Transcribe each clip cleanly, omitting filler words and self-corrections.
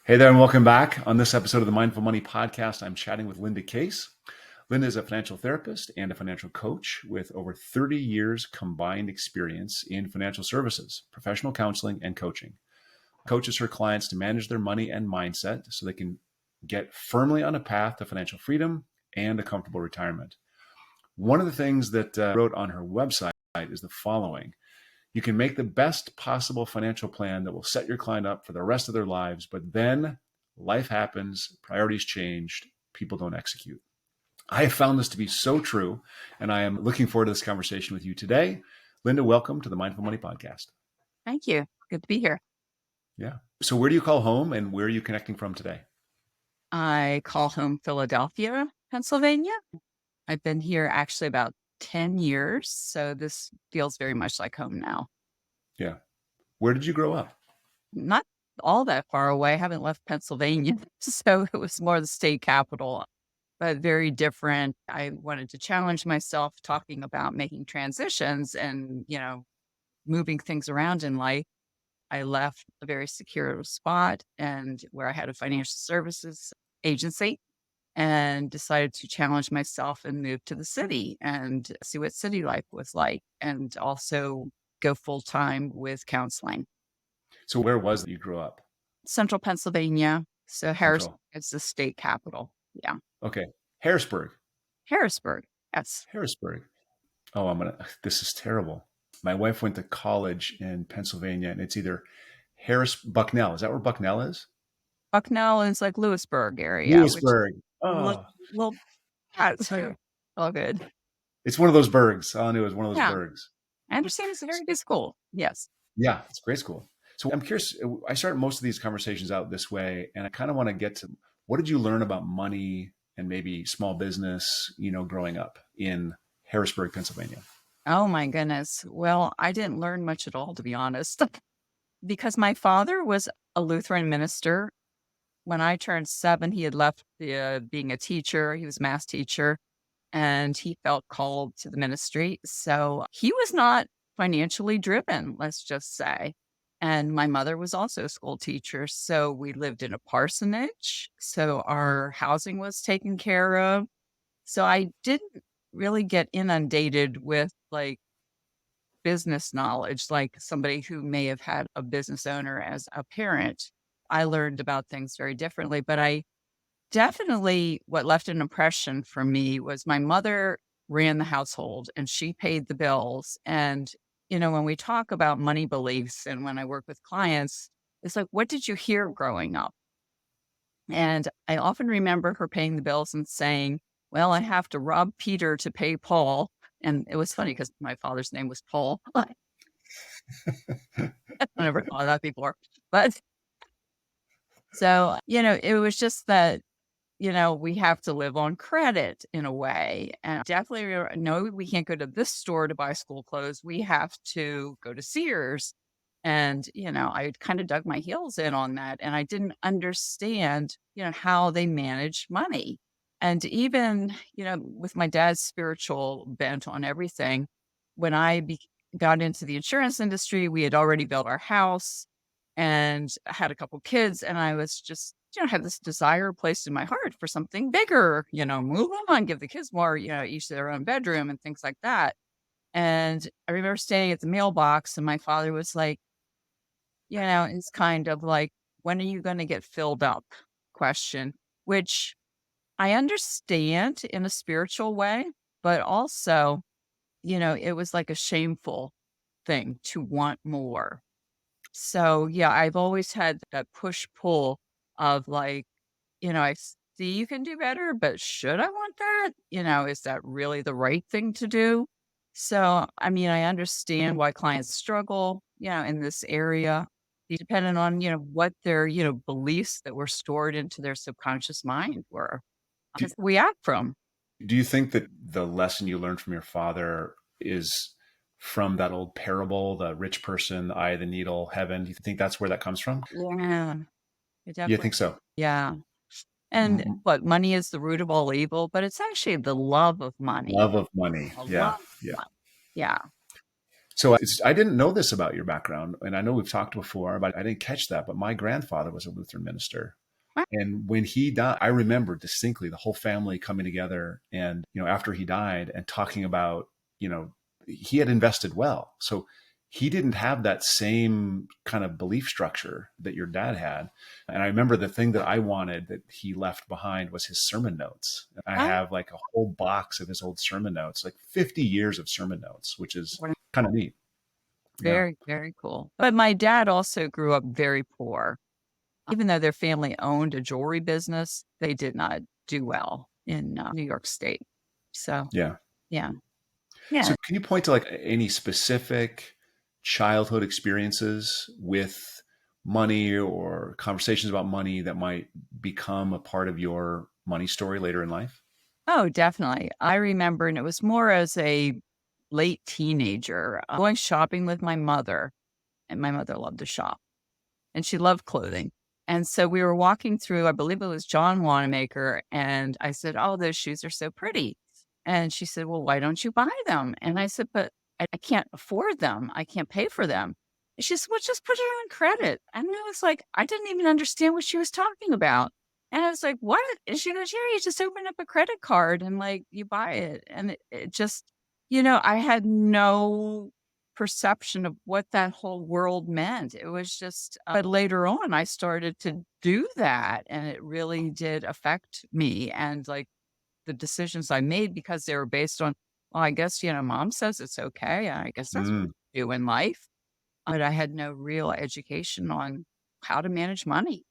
Hey there, and welcome back. On this episode of the Mindful Money Podcast, I'm chatting with Linda Case. Linda is a financial therapist and a financial coach with over 30 years combined experience in financial services, professional counseling, and coaching. Coaches her clients to manage their money and mindset so they can get firmly on a path to financial freedom and a comfortable retirement. One of the things that wrote on her website is the following. You can make the best possible financial plan that will set your client up for the rest of their lives, but then life happens, priorities changed, people don't execute. I have found this to be so true, and I am looking forward to this conversation with you today. Linda, welcome to the Mindful Money Podcast. Thank you. Good to be here. Yeah. So where do you call home and where are you connecting from today? I call home Philadelphia, Pennsylvania. I've been here actually about 10 years, so this feels very much like home now. Yeah. Where did you grow up? Not all that far away. I haven't left Pennsylvania, so it was more the state capital, but very different. I wanted to challenge myself talking about making transitions and, moving things around in life. I left a very secure spot and where I had a financial services agency and decided to challenge myself and move to the city and see what city life was like and also go full time with counseling. So where was it you grew up? Central Pennsylvania. So Harrisburg Central. is the state capital. Yeah. Okay. Harrisburg. Harrisburg. Yes. Harrisburg. Oh, this is terrible. My wife went to college in Pennsylvania, and it's either Bucknell. Is that where Bucknell is? Bucknell is like Lewisburg area, Lewisburg. which Oh, little that's all good. it's one of those burgs. All I knew was one of those Yeah. burgs. I understand it's a very good school. Yes. Yeah, it's a great school. So I'm curious. I start most of these conversations out this way, and I kind of want to get to what did you learn about money and maybe small business, growing up in Harrisburg, Pennsylvania? Oh my goodness. Well, I didn't learn much at all, to be honest, because my father was a Lutheran minister. When I turned 7, he had left being a teacher. He was a math teacher and he felt called to the ministry. So he was not financially driven, let's just say. And my mother was also a school teacher. So we lived in a parsonage. So our housing was taken care of. So I didn't really get inundated with like business knowledge, like somebody who may have had a business owner as a parent. I learned about things very differently, but I definitely, what left an impression for me was my mother ran the household and she paid the bills. And, when we talk about money beliefs and when I work with clients, it's like, what did you hear growing up? And I often remember her paying the bills and saying, well, I have to rob Peter to pay Paul. And it was funny because my father's name was Paul. I never thought of that before. But so, it was just that, we have to live on credit in a way. And definitely, no, we can't go to this store to buy school clothes. We have to go to Sears. And, I kind of dug my heels in on that. And I didn't understand, how they manage money. And even, with my dad's spiritual bent on everything, when I got into the insurance industry, we had already built our house and had a couple kids. And I was just, had this desire placed in my heart for something bigger, move on, give the kids more, each their own bedroom and things like that. And I remember staying at the mailbox and my father was like, it's kind of like, when are you going to get filled up question, which I understand in a spiritual way, but also, it was like a shameful thing to want more. So yeah, I've always had that push pull of like, I see you can do better, but should I want that? Is that really the right thing to do? So, I mean, I understand why clients struggle, in this area, depending on, what their, beliefs that were stored into their subconscious mind were. Do, We act from. do you think that the lesson you learned from your father is from that old parable, the rich person, the eye of the needle, heaven? Do you think that's where that comes from? Yeah, it You definitely. think so? Yeah. And what money is the root of all evil, but it's actually the love of money. Love of money. A Yeah. love of Yeah. money. Yeah. So I didn't know this about your background, and I know we've talked before, but I didn't catch that. But my grandfather was a Lutheran minister. And when he died, I remember distinctly the whole family coming together and, after he died and talking about, he had invested well. So he didn't have that same kind of belief structure that your dad had. And I remember the thing that I wanted that he left behind was his sermon notes. I Oh, have like a whole box of his old sermon notes, like 50 years of sermon notes, which is what a- kind of neat. Yeah. very, very cool. But my dad also grew up very poor. Even though their family owned a jewelry business, they did not do well in New York State. So, Yeah. yeah. Yeah. So can you point to like any specific childhood experiences with money or conversations about money that might become a part of your money story later in life? Oh, definitely. I remember, and it was more as a late teenager, going shopping with my mother, and my mother loved to shop and she loved clothing. And so we were walking through, I believe it was John Wanamaker, and I said, "Oh, those shoes are so pretty." And she said, "Well, why don't you buy them?" And I said, "But I can't afford them. I can't pay for them." And she said, "Well, just put it on credit." And I was like, I didn't even understand what she was talking about. And I was like, "What?" And she goes, "Yeah, you just open up a credit card and like you buy it." And it just, I had no perception of what that whole world meant. It was just, but later on, I started to do that, and it really did affect me and like the decisions I made because they were based on, well, I guess, mom says it's okay. I guess that's what Mm, you do in life. But I had no real education on how to manage money,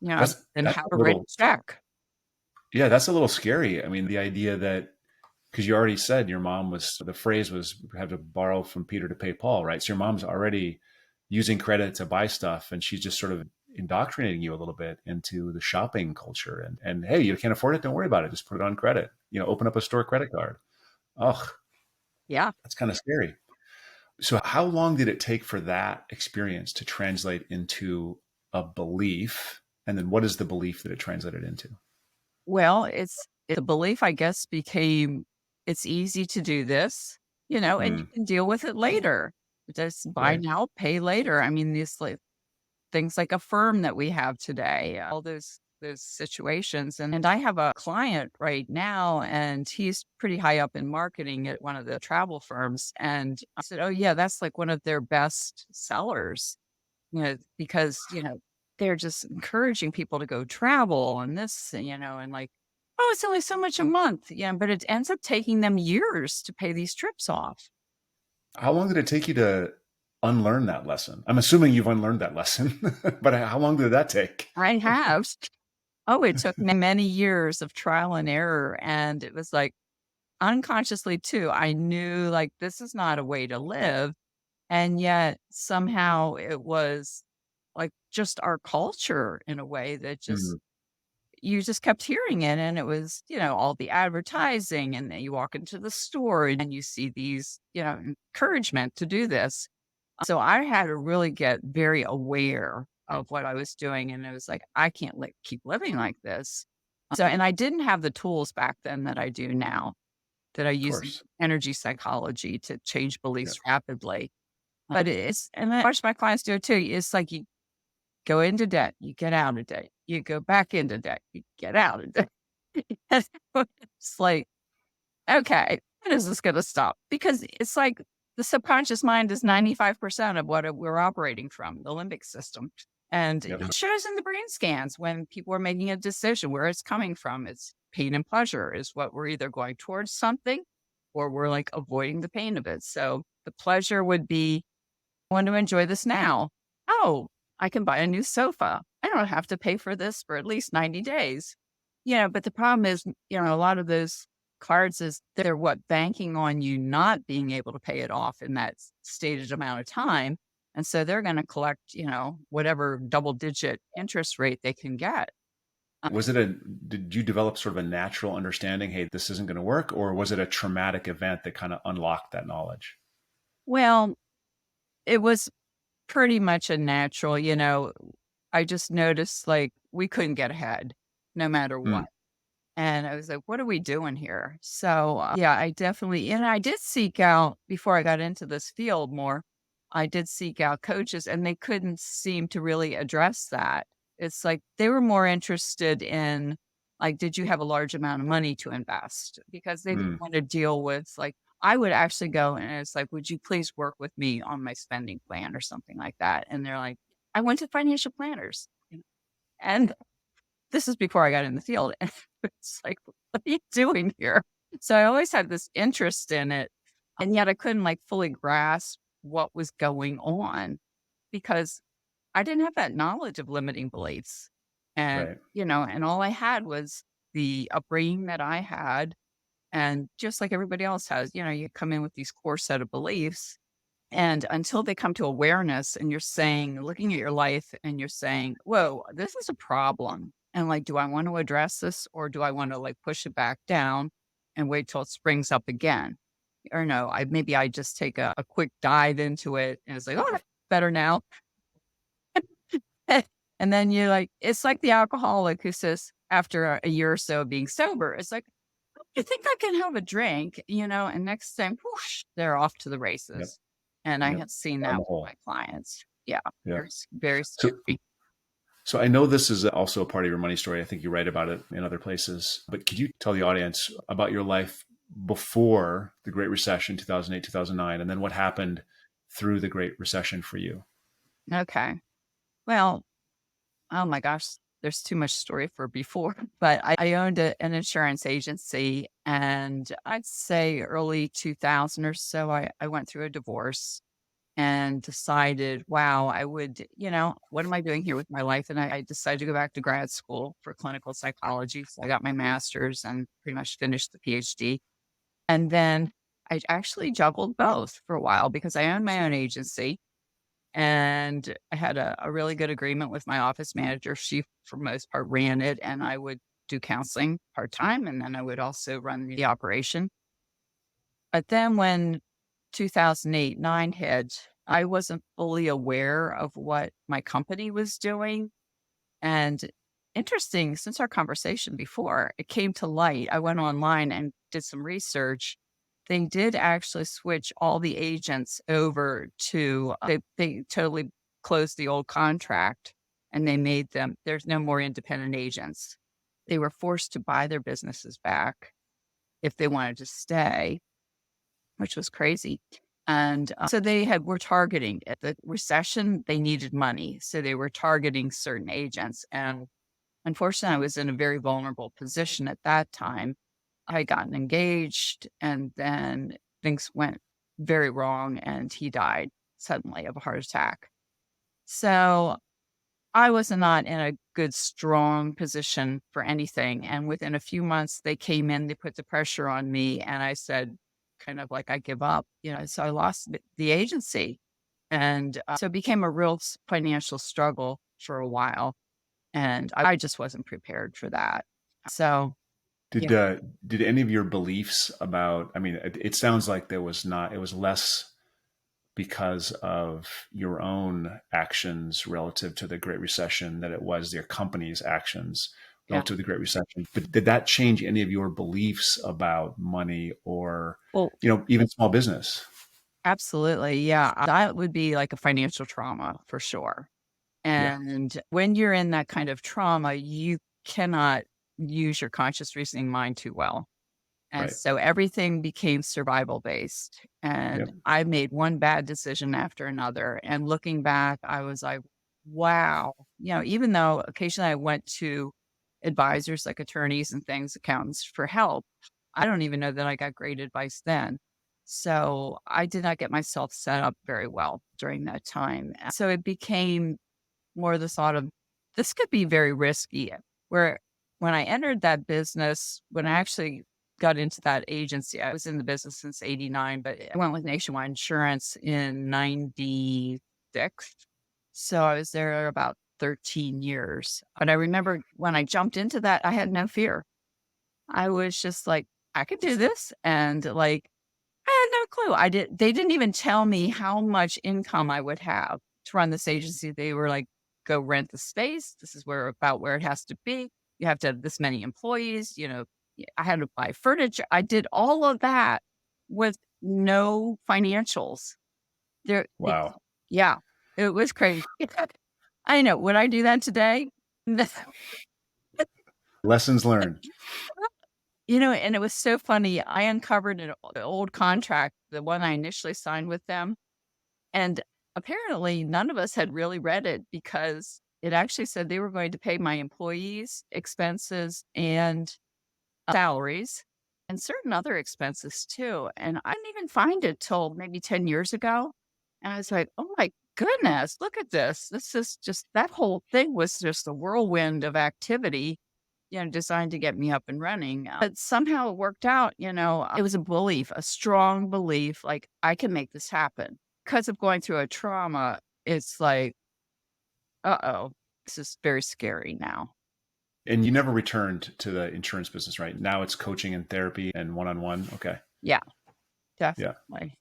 and that's how a to write little, a check. yeah, that's a little scary. I mean, the idea that, because you already said your mom was, the phrase was have to borrow from Peter to pay Paul, right? So your mom's already using credit to buy stuff, and she's just sort of indoctrinating you a little bit into the shopping culture. And hey, you can't afford it, don't worry about it, just put it on credit. Open up a store credit card. Oh, Yeah. that's kind of scary. So how long did it take for that experience to translate into a belief? And then what is the belief that it translated into? Well, it's a belief, I guess, became it's easy to do this, and you Mm, can deal with it later. Just buy right. now, pay later. I mean, these like things like a firm that we have today, all those situations. And I have a client right now, and he's pretty high up in marketing at one of the travel firms. And I said, "Oh yeah, that's like one of their best sellers." Because, they're just encouraging people to go travel and this, and like, "Oh, it's only so much a month." Yeah, but it ends up taking them years to pay these trips off. How long did it take you to unlearn that lesson? I'm assuming you've unlearned that lesson, but how long did that take? I have. Oh, it took me many years of trial and error. And it was like unconsciously too, I knew like this is not a way to live. And yet somehow it was like just our culture in a way that just Mm, you just kept hearing it, and it was, all the advertising, and then you walk into the store and you see these, encouragement to do this. So I had to really get very aware of what I was doing, and it was like, I can't keep living like this. So, and I didn't have the tools back then that I do now, that I of use course. energy psychology to change Yeah. beliefs rapidly. But and I watch my clients do it too. It's like you go into debt, you get out of debt, you go back into debt, you get out of debt. It's like, okay, when is this going to stop? Because it's like the subconscious mind is 95% of what we're operating from, the limbic system. And Yep. it shows in the brain scans when people are making a decision where it's coming from. It's pain and pleasure is what we're either going towards something or we're like avoiding the pain of it. So the pleasure would be, I want to enjoy this now. Oh, I can buy a new sofa. I don't have to pay for this for at least 90 days. But the problem is, a lot of those cards is they're what banking on you not being able to pay it off in that stated amount of time. And so they're going to collect, whatever double digit interest rate they can get. Was it did you develop sort of a natural understanding, hey, this isn't going to work? Or was it a traumatic event that kind of unlocked that knowledge? Well, it was pretty much a natural, I just noticed like we couldn't get ahead no matter Mm, what. And I was like, what are we doing here? So, yeah, I definitely, and I did seek out before I got into this field more, I did seek out coaches and they couldn't seem to really address that. It's like they were more interested in, like, did you have a large amount of money to invest? Because they didn't Mm, want to deal with, like, I would actually go and it's like, would you please work with me on my spending plan or something like that? And they're like, I went to financial planners. And this is before I got in the field, and it's like, "What are you doing here?" So I always had this interest in it, and yet I couldn't, like, fully grasp what was going on because I didn't have that knowledge of limiting beliefs. And, right. and all I had was the upbringing that I had, and just like everybody else has, you come in with these core set of beliefs, and until they come to awareness and you're saying, looking at your life and you're saying, whoa, this is a problem. And like, do I want to address this or do I want to like push it back down and wait till it springs up again? Or no, maybe I just take a quick dive into it and it's like, oh, better now. And then you're like, it's like the alcoholic who says after a year or so of being sober, it's like, you think I can have a drink, and next time, whoosh, they're off to the Yep. races. And I Yep. have seen Down that the with hole. my clients. Yeah, Yeah. very So, scary. so I know this is also a part of your money story. I think you write about it in other places, but could you tell the audience about your life before the Great Recession, 2008, 2009, and then what happened through the Great Recession for you? Okay. Well, oh my gosh, there's too much story for before, but I owned an insurance agency and I'd say early 2000 or so, I went through a divorce and decided, wow, I would, what am I doing here with my life? And I decided to go back to grad school for clinical psychology. So I got my master's and pretty much finished the PhD. And then I actually juggled both for a while because I owned my own agency and I had a really good agreement with my office manager. She, for most part, ran it and I would do counseling part time. And then I would also run the operation. But then when 2008-9 hit, I wasn't fully aware of what my company was doing. And interesting, since our conversation before, it came to light. I went online and did some research. They did actually switch all the agents over to, they totally closed the old contract and they made them, there's no more independent agents. They were forced to buy their businesses back if they wanted to stay, which was crazy. And so were targeting at the recession. They needed money. So they were targeting certain agents. And unfortunately, I was in a very vulnerable position at that time. I had gotten engaged and then things went very wrong and he died suddenly of a heart attack. So I was not in a good, strong position for anything. And within a few months, they came in, they put the pressure on me. And I said, kind of like, I give up, so I lost the agency. And so it became a real financial struggle for a while. And I just wasn't prepared for that. So, Did yeah, uh, did any of your beliefs about? I mean, it sounds like there was not. It was less because of your own actions relative to the Great Recession than it was your company's actions yeah. relative to the Great Recession. But did that change any of your beliefs about money or, Well, even small business? absolutely. Yeah. That would be like a financial trauma for sure. Yeah, And when you're in that kind of trauma, you cannot use your conscious reasoning mind too well. And right. so everything became survival based. Yep. And I made one bad decision after another. And looking back, I was like, wow. Even though occasionally I went to advisors like attorneys and things, accountants for help, I don't even know that I got great advice then. So I did not get myself set up very well during that time. So it became more the thought of this could be very risky. Where when I entered that business, when I actually got into that agency, I was in the business since 89, but I went with Nationwide Insurance in 96. So I was there about 13 years. But I remember when I jumped into that, I had no fear. I was just like, I could do this. And like, I had no clue. They didn't even tell me how much income I would have to run this agency. They were like, go rent the space. This is where it has to be. you have to have this many employees, I had to buy furniture. I did all of that with no financials. There, it, Wow. yeah, it was crazy. I know. Would I do that today? Lessons learned. And it was so funny. I uncovered an old contract, the one I initially signed with them. And apparently none of us had really read it because it actually said they were going to pay my employees' expenses and salaries and certain other expenses too. And I didn't even find it till maybe 10 years ago. And I was like, oh my goodness, look at this. This is just, that whole thing was just a whirlwind of activity, designed to get me up and running. But somehow it worked out, it was a belief, a strong belief, like I can make this happen. Because of going through a trauma, it's like, uh-oh, this is very scary now. And you never returned to the insurance business, right? Now it's coaching and therapy and one-on-one. Okay. Yeah, Yeah. definitely.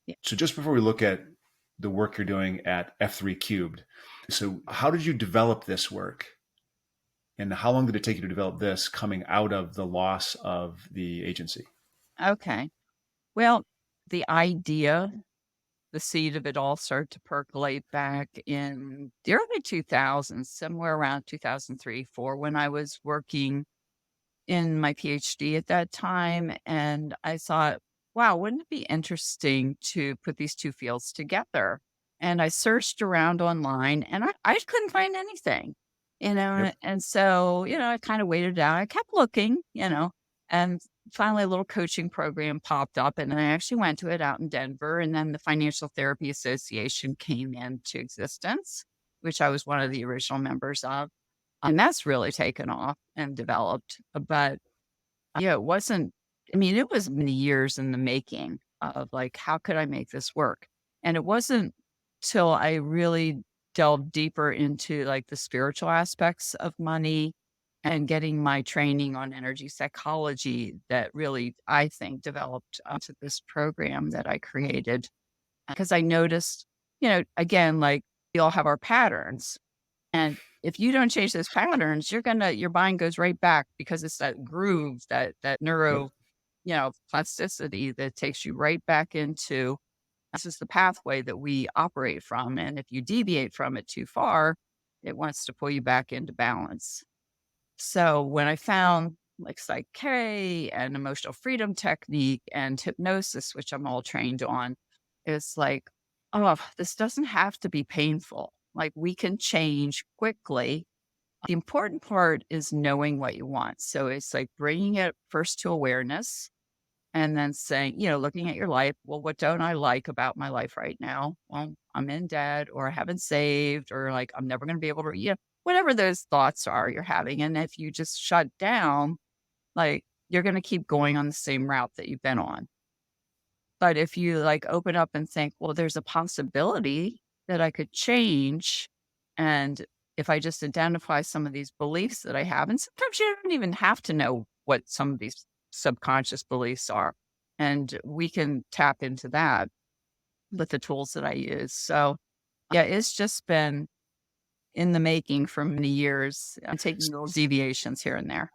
Yeah. So just before we look at the work you're doing at F3 Cubed, so how did you develop this work? And how long did it take you to develop this coming out of the loss of the agency? Okay. Well, the idea, the seed of it all started to percolate back in the early 2000s, somewhere around 2003, 4, when I was working in my PhD at that time. And I thought, wow, wouldn't it be interesting to put these two fields together? And I searched around online and I couldn't find anything, Yep. and so, I kind of waited out. I kept looking, and finally a little coaching program popped up and I actually went to it out in Denver. And then the Financial Therapy Association came into existence, which I was one of the original members of. And that's really taken off and developed. But yeah, it wasn't, I mean, it was many years in the making of like, how could I make this work? And it wasn't till I really delved deeper into like the spiritual aspects of money and getting my training on energy psychology that really, I think, developed onto this program that I created. Because I noticed, again, like we all have our patterns. And if you don't change those patterns, your mind goes right back because it's that groove, that Yep. neuro, plasticity that takes you right back into this is the pathway that we operate from. And if you deviate from it too far, it wants to pull you back into balance. So when I found like Psych K and emotional freedom technique and hypnosis, which I'm all trained on, it's like, oh, this doesn't have to be painful. Like we can change quickly. The important part is knowing what you want. So it's like bringing it first to awareness and then saying, looking at your life, well, what don't I like about my life right now? Well, I'm in debt or I haven't saved or like I'm never going to be able to, whatever those thoughts are you're having. And if you just shut down, like you're going to keep going on the same route that you've been on. But if you like open up and think, well, there's a possibility that I could change. And if I just identify some of these beliefs that I have, and sometimes you don't even have to know what some of these subconscious beliefs are. And we can tap into that with the tools that I use. So yeah, it's just been in the making for many years. I'm taking little deviations here and there.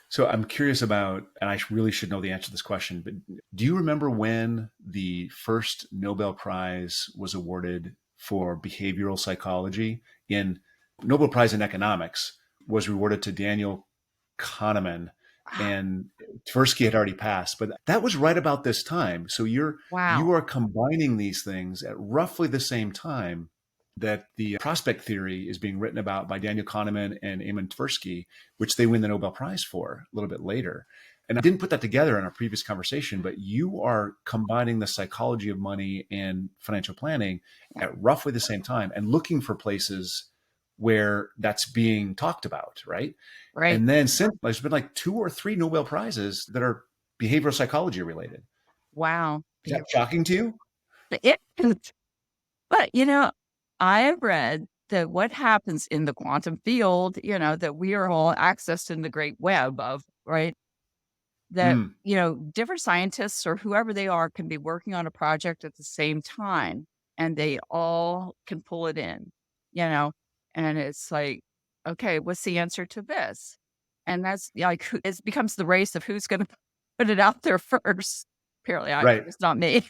So I'm curious about, and I really should know the answer to this question, but do you remember when the first Nobel Prize was awarded for behavioral psychology? In Nobel Prize in economics was rewarded to Daniel Kahneman, Wow. and Tversky had already passed, but that was right about this time. So you Wow. are combining these things at roughly the same time that the prospect theory is being written about by Daniel Kahneman and Eamon Tversky, which they win the Nobel Prize for a little bit later. And I didn't put that together in our previous conversation, but you are combining the psychology of money and financial planning at roughly the same time and looking for places where that's being talked about, right? Right. And then since there's been like 2 or 3 Nobel Prizes that are behavioral psychology related. Wow. Is that shocking to you? It, but, I have read that what happens in the quantum field, that we are all accessed in the great web of, right? That, Mm. Different scientists or whoever they are can be working on a project at the same time and they all can pull it in, you know? And it's like, okay, what's the answer to this? And that's like, it becomes the race of who's going to put it out there first. Apparently, Right. it's not me.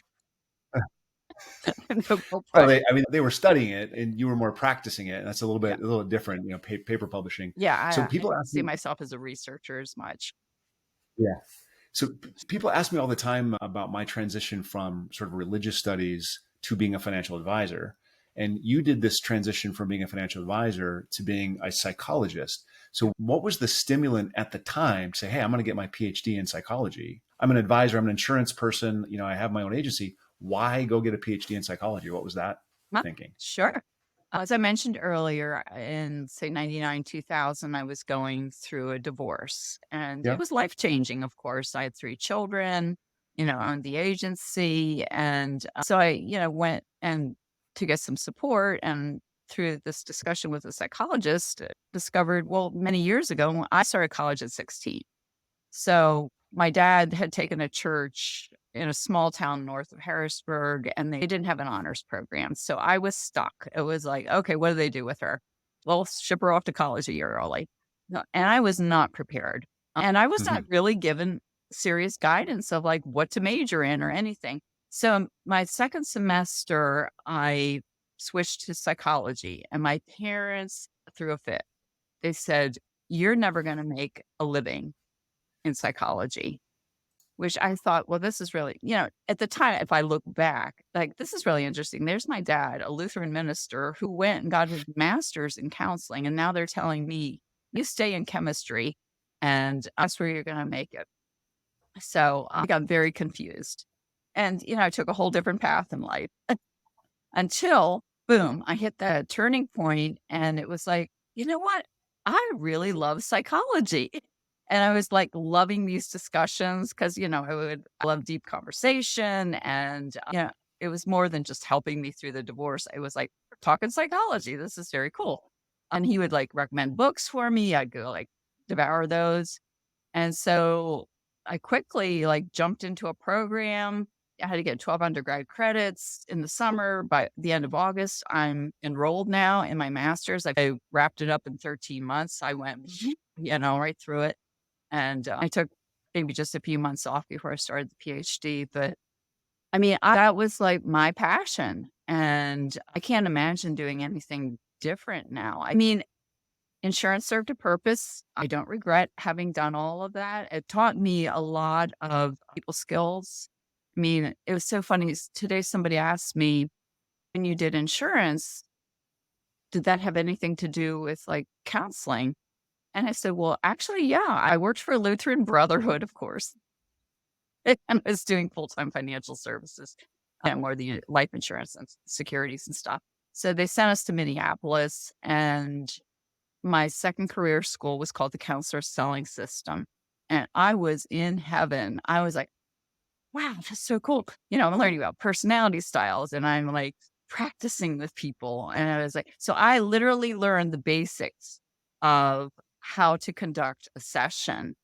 Nobel Well, Prize. they were studying it and you were more practicing it. And that's Yeah. a little different, paper publishing. Yeah. So I people don't ask see me, myself as a researcher as much. yeah. So people ask me all the time about my transition from sort of religious studies to being a financial advisor. And you did this transition from being a financial advisor to being a psychologist. So what was the stimulant at the time to say, hey, I'm going to get my PhD in psychology? I'm an advisor. I'm an insurance person. I have my own agency. Why go get a PhD in psychology? What was that Huh, thinking? sure. As I mentioned earlier, in say 99, 2000, I was going through a divorce and it Yeah. was life changing. Of course, I had 3 children, owned the agency. And so I, went and to get some support. And through this discussion with a psychologist, discovered, well, many years ago, I started college at 16. So my dad had taken a church in a small town north of Harrisburg, and they didn't have an honors program. So I was stuck. It was like, okay, what do they do with her? Well, ship her off to college a year early. No, and I was not prepared. And I was not Hmm. really given serious guidance of like what to major in or anything. So my second semester, I switched to psychology, and my parents threw a fit. They said, you're never going to make a living in psychology, which I thought, well, this is really, at the time, if I look back, like, this is really interesting. There's my dad, a Lutheran minister who went and got his master's in counseling. And now they're telling me, you stay in chemistry and that's where you're going to make it. So I got very confused. And, I took a whole different path in life until, boom, I hit that turning point and it was like, you know what? I really love psychology. And I was like loving these discussions because, I would love deep conversation. And, it was more than just helping me through the divorce. It was like, we're talking psychology. This is very cool. And he would like recommend books for me. I'd go like devour those. And so I quickly like jumped into a program. I had to get 12 undergrad credits in the summer. By the end of August, I'm enrolled now in my master's. I wrapped it up in 13 months. I went, right through it. And I took maybe just a few months off before I started the PhD. But I mean, that was like my passion. And I can't imagine doing anything different now. I mean, insurance served a purpose. I don't regret having done all of that. It taught me a lot of people skills. I mean, it was so funny. Today, somebody asked me, when you did insurance, did that have anything to do with like counseling? And I said, well, actually, yeah, I worked for Lutheran Brotherhood, of course, and I was doing full-time financial services and more the life insurance and securities and stuff. So they sent us to Minneapolis, and my second career school was called the Counselor Selling System. And I was in heaven. I was like, wow, that's so cool. I'm learning about personality styles and I'm like practicing with people. And I was like, so I literally learned the basics of how to conduct a session,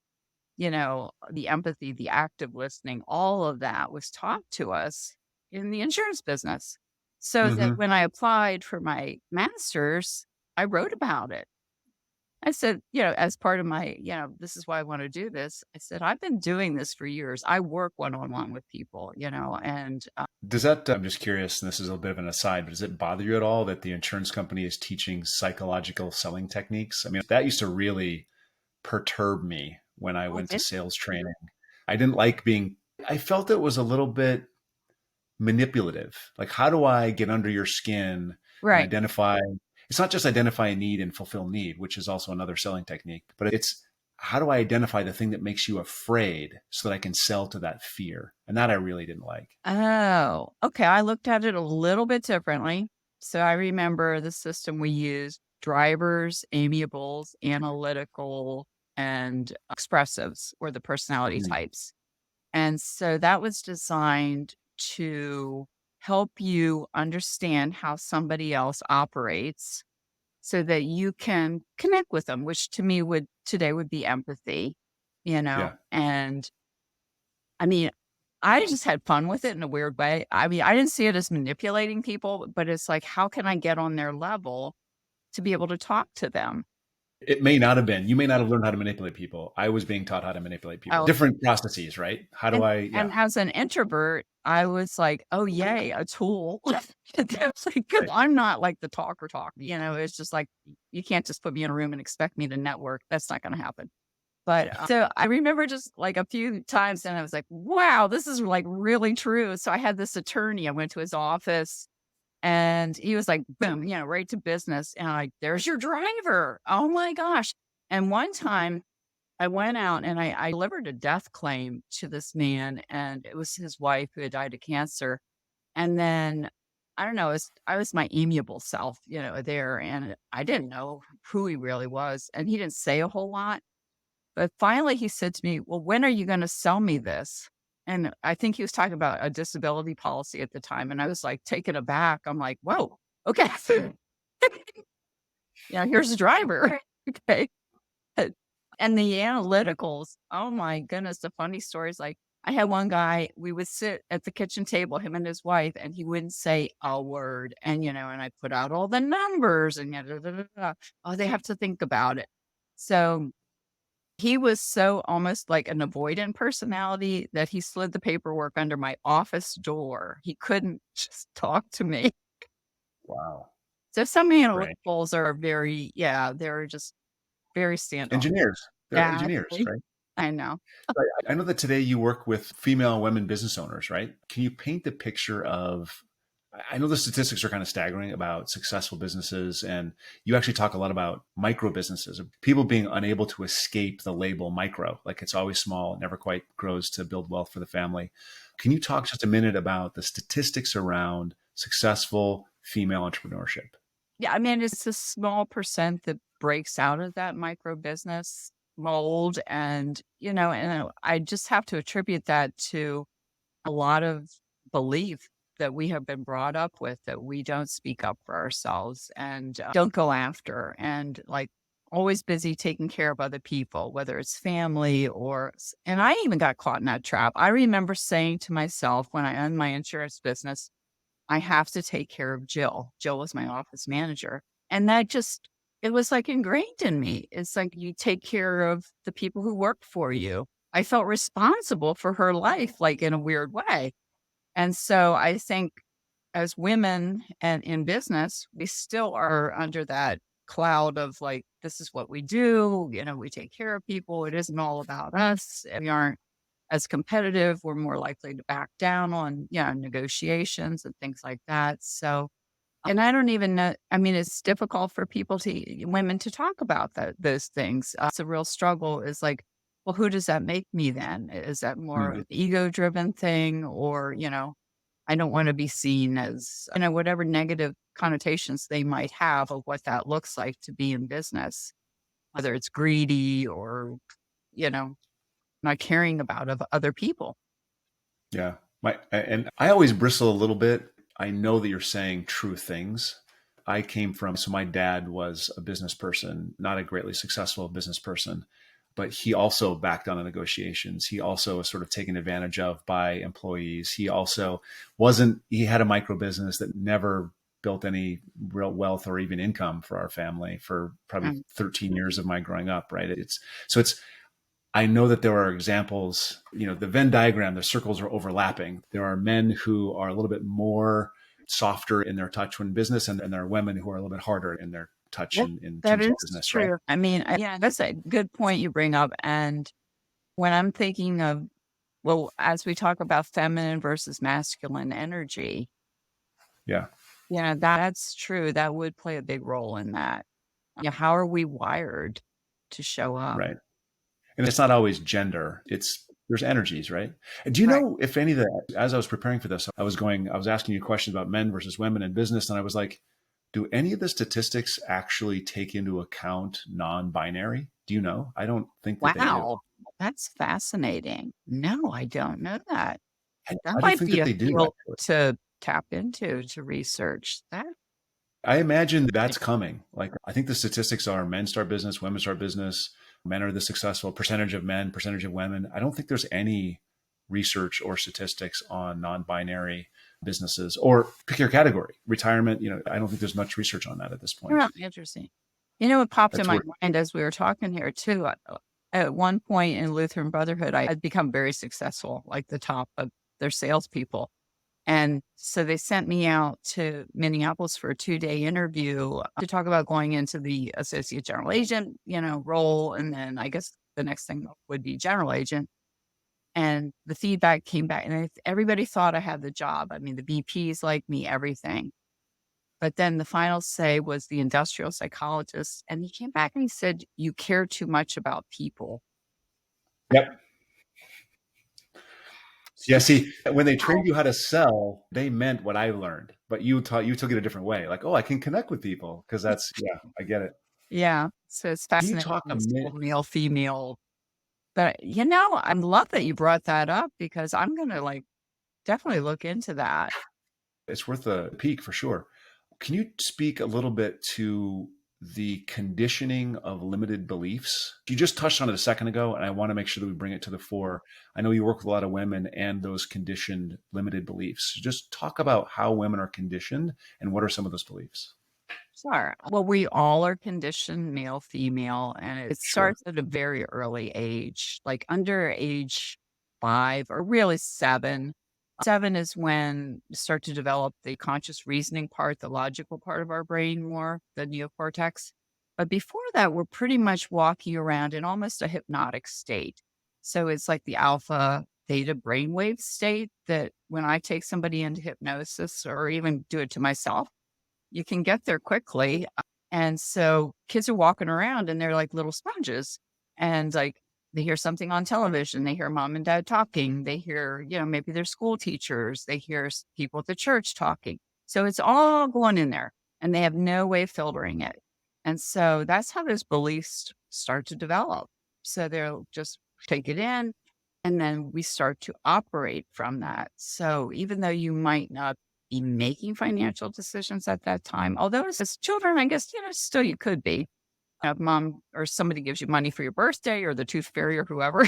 the empathy, the active listening, all of that was taught to us in the insurance business. So that Hmm. when I applied for my master's, I wrote about it. I said, as part of my, this is why I want to do this. I said, I've been doing this for years. I work one on one with people, and Does that, I'm just curious, and this is a bit of an aside, but does it bother you at all that the insurance company is teaching psychological selling techniques? I mean, that used to really perturb me when I oh, went to did sales training. I didn't like I felt it was a little bit manipulative. Like, how do I get under your skin and right. identify? It's not just identify a need and fulfill need, which is also another selling technique, but it's how do I identify the thing that makes you afraid so that I can sell to that fear? And that I really didn't like. Oh, okay. I looked at it a little bit differently. So I remember the system we used: drivers, amiables, analytical, and expressives were the personality Mhm. types. And so that was designed to help you understand how somebody else operates so that you can connect with them, which to me would be empathy, Yeah. and I mean, I just had fun with it in a weird way. I mean, I didn't see it as manipulating people, but it's like, how can I get on their level to be able to talk to them? It may not have been. You may not have learned how to manipulate people. I was being taught how to manipulate people. Oh, Different processes, right? How do I, and yeah, as an introvert, I was like, "Oh, yay, a tool." That's like 'cause right. I'm not like the talker, it's just like, you can't just put me in a room and expect me to network. That's not gonna happen. But, so I remember just like a few times and I was like, "Wow, this is like really true." So I had this attorney, I went to his office and he was like, boom, right to business. And I'm like, "There's your driver. Oh my gosh." And one time I went out and I delivered a death claim to this man, and it was his wife who had died of cancer. And then I don't know, I was my amiable self, there, and I didn't know who he really was, and he didn't say a whole lot. But finally, he said to me, "Well, when are you going to sell me this?" And I think he was talking about a disability policy at the time, and I was like taken aback. I'm like, "Whoa, okay, here's the driver." Okay. Uh, And the analyticals, oh my goodness, the funny stories, like, I had one guy, we would sit at the kitchen table, him and his wife, and he wouldn't say a word, and I put out all the numbers and Oh, they have to think about it. So, he was so almost like an avoidant personality that he slid the paperwork under my office door. He couldn't just talk to me. Wow. So some Right. analyticals are they're just very standoff. Engineers. They're Yeah, engineers, right? I know. I know that today you work with female and women business owners, right? Can you paint the picture of, I know the statistics are kind of staggering about successful businesses, and you actually talk a lot about micro businesses, people being unable to escape the label micro, like it's always small, it never quite grows to build wealth for the family. Can you talk just a minute about the statistics around successful female entrepreneurship? Yeah, I mean, it's a small percent that breaks out of that micro business mold, and I just have to attribute that to a lot of belief that we have been brought up with, that we don't speak up for ourselves and don't go after, and like always busy taking care of other people, whether it's family and I even got caught in that trap. I remember saying to myself when I owned my insurance business, I have to take care of Jill. Jill was my office manager. And it was like ingrained in me. It's like you take care of the people who work for you. I felt responsible for her life, like in a weird way. And so I think as women and in business, we still are under that cloud of like, this is what we do. We take care of people. It isn't all about us. We aren't as competitive. We're more likely to back down on, negotiations and things like that. So, and I don't even know. I mean, it's difficult for women to talk about those things. It's a real struggle. Is like, well, who does that make me then? Is that more Hmm. an ego driven thing, or I don't want to be seen as whatever negative connotations they might have of what that looks like to be in business, whether it's greedy or you know not caring about of other people. Yeah. And I always bristle a little bit. I know that you're saying true things. I came from, so my dad was a business person, not a greatly successful business person, but he also backed on the negotiations. He also was sort of taken advantage of by employees. He also he had a micro business that never built any real wealth or even income for our family for probably Mm. 13 years of my growing up, right? It's I know that there are examples, the Venn diagram, the circles are overlapping. There are men who are a little bit more softer in their touch when business, and there are women who are a little bit harder in their touch Yep, in that terms of is business, right? true. I mean, yeah, that's a good point you bring up. And when I'm thinking of, well, as we talk about feminine versus masculine energy, Yeah, that's true. That would play a big role in that. Yeah, how are we wired to show up? right. And it's not always gender. There's energies, right? And do you Right. know if any of that, as I was preparing for this, I was asking you questions about men versus women in business. And I was like, do any of the statistics actually take into account non-binary? Do you know? I don't think that they do. Wow, that's fascinating. No, I don't know that. That I don't might think be that a they do, field actually. to tap into to research that. I imagine that's coming. Like, I think the statistics are men start business, women start business, men are the successful percentage of men, percentage of women. I don't think there's any research or statistics on non-binary businesses or pick your category, retirement. I don't think there's much research on that at this point. Yeah, interesting. It popped in That's my where, mind as we were talking here too. At one point in Lutheran Brotherhood, I had become very successful, like the top of their salespeople. And so they sent me out to Minneapolis for a 2-day interview to talk about going into the associate general agent, role. And then I guess the next thing would be general agent. And the feedback came back, and everybody thought I had the job. I mean, the VPs liked me, everything. But then the final say was the industrial psychologist. And he came back and he said, "You care too much about people." yep. Yeah. See, when they trained you how to sell, they meant what I learned, but you took it a different way. Like, oh, I can connect with people because yeah, I get it. Yeah. So it's Can you fascinating, talk a this whole minute? male, female. But, I love that you brought that up because I'm going to definitely look into that. It's worth a peek for sure. Can you speak a little bit to the conditioning of limited beliefs? You just touched on it a second ago, and I want to make sure that we bring it to the fore. I know you work with a lot of women and those conditioned limited beliefs. Just talk about how women are conditioned and what are some of those beliefs. Sure. Well, we all are conditioned, male, female, and it Sure. starts at a very early age, like under age 5 or really 7. 7 is when you start to develop the conscious reasoning part, the logical part of our brain more, the neocortex. But before that, we're pretty much walking around in almost a hypnotic state. So it's like the alpha theta brainwave state that when I take somebody into hypnosis or even do it to myself, you can get there quickly. And so kids are walking around and they're like little sponges. And they hear something on television, they hear mom and dad talking, they hear, maybe their school teachers, they hear people at the church talking. So it's all going in there and they have no way of filtering it. And so that's how those beliefs start to develop. So they'll just take it in and then we start to operate from that. So even though you might not be making financial decisions at that time. Although as children, I guess, still you could be. If mom or somebody gives you money for your birthday or the tooth fairy or whoever.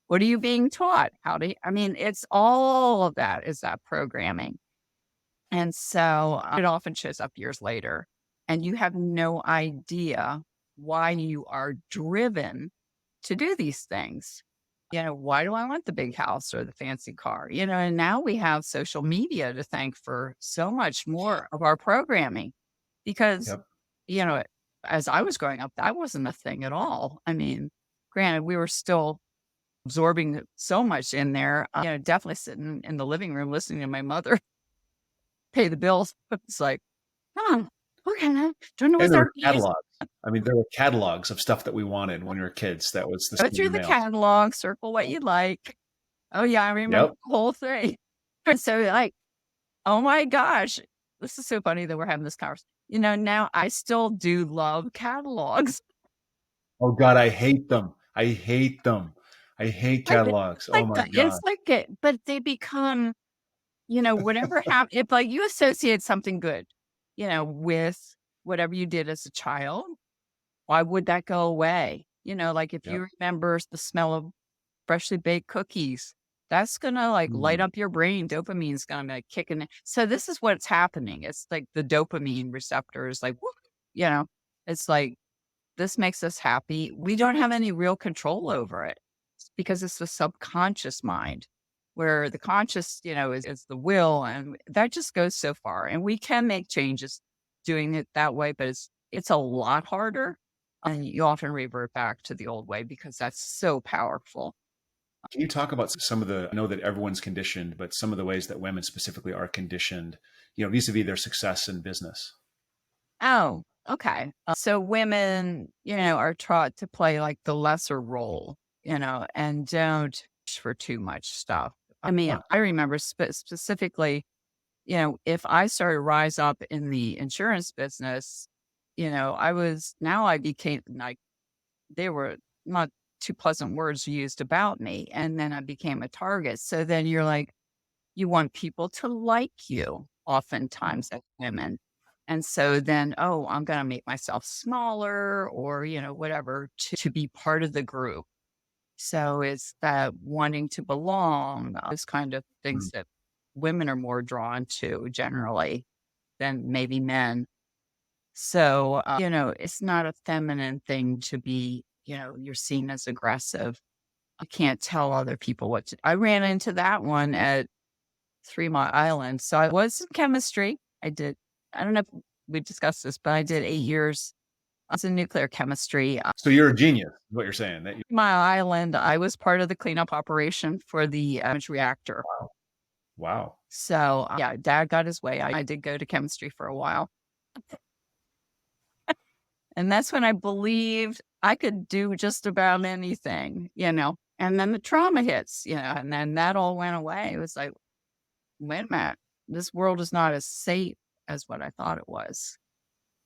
What are you being taught? I mean, it's all of that is that programming. And so it often shows up years later and you have no idea why you are driven to do these things. Why do I want the big house or the fancy car? And now we have social media to thank for so much more of our programming because, Yep. you know, as I was growing up, that wasn't a thing at all. I mean, granted, we were still absorbing so much in there, definitely sitting in the living room listening to my mother pay the bills. It's like, oh, okay, don't know And what's there our were fees. catalogs. I mean, there were catalogs of stuff that we wanted when we were kids. That was the Go through standard the mail. catalog, circle what you like. Oh, yeah, I remember Yep. the whole thing. And so, oh my gosh, this is so funny that we're having this conversation. Now I still do love catalogs. Oh God, I hate them. I hate them. I hate But it's catalogs. Oh my it's God. like it, but they become, whatever happened. If you associate something good, with whatever you did as a child, why would that go away? Like if Yep. you remember the smell of freshly baked cookies, that's gonna light Mm. up your brain. Dopamine's gonna be kicking in. So this is what's happening. It's like the dopamine receptors, whoop, you know, it's like this makes us happy. We don't have any real control over it because it's the subconscious mind, where the conscious, is the will, and that just goes so far. And we can make changes doing it that way, but it's a lot harder. And you often revert back to the old way because that's so powerful. Can you talk about some of I know that everyone's conditioned, but some of the ways that women specifically are conditioned, vis-a-vis their success in business? Oh, okay. So women, are taught to play the lesser role, and don't push for too much stuff. I mean, Huh. I remember specifically, if I started to rise up in the insurance business, now I became they were not too pleasant words used about me. And then I became a target. So then you want people to like you oftentimes as women. And so then, oh, I'm going to make myself smaller or, whatever to be part of the group. So it's that wanting to belong, those kind of Mm. things that women are more drawn to generally than maybe men. So, it's not a feminine thing to be, you're seen as aggressive. You can't tell other people what to. I ran into that one at 3 Mile Island. So I was in chemistry. I don't know if we discussed this, but I did 8 years. I was in nuclear chemistry. So you're a genius, is what you're saying. 3 Mile Island, I was part of the cleanup operation for the reactor. Wow. So yeah, dad got his way. I did go to chemistry for a while. And that's when I believed I could do just about anything, and then the trauma hits, and then that all went away. It was like, wait a minute, this world is not as safe as what I thought it was.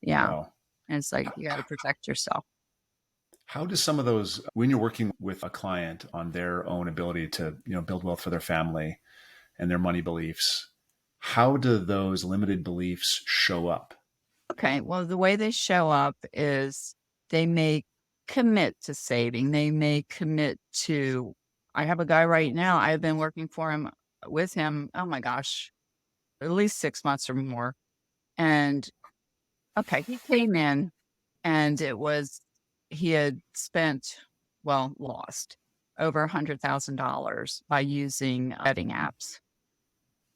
Yeah. Wow. And it's like, you got to protect yourself. How does some of those, when you're working with a client on their own ability to, build wealth for their family and their money beliefs, how do those limited beliefs show up? Okay. Well, the way they show up is they may commit to saving. They may commit to, I have a guy right now, I've been working with him, oh my gosh, at least 6 months or more. And okay, he came in and he had lost over $100,000 by using betting apps.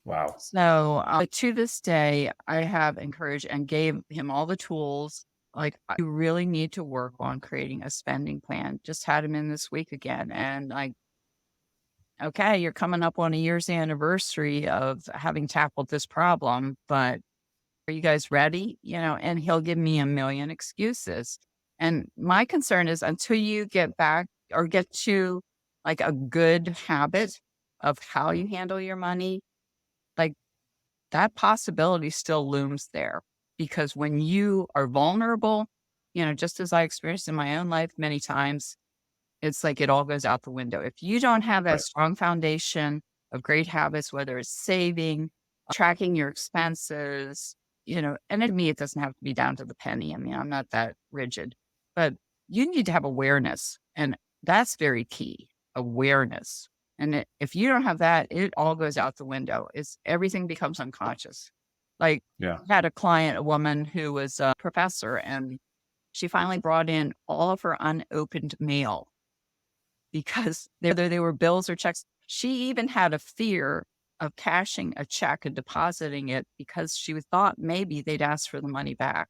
Wow. So to this day, I have encouraged and gave him all the tools. Like, you really need to work on creating a spending plan. Just had him in this week again. And okay, you're coming up on a year's anniversary of having tackled this problem, but are you guys ready? And he'll give me a million excuses. And my concern is, until you get back or get to like a good habit of how you handle your money, like, that possibility still looms there. Because when you are vulnerable, just as I experienced in my own life many times, it's like it all goes out the window. If you don't have that Right. strong foundation of great habits, whether it's saving, tracking your expenses, and to me, it doesn't have to be down to the penny. I mean, I'm not that rigid, but you need to have awareness. And that's very key, awareness. And if you don't have that, it all goes out the window. Everything becomes unconscious. Like, Yeah. I had a client, a woman who was a professor, and she finally brought in all of her unopened mail because whether they were bills or checks. She even had a fear of cashing a check and depositing it because she thought maybe they'd ask for the money back.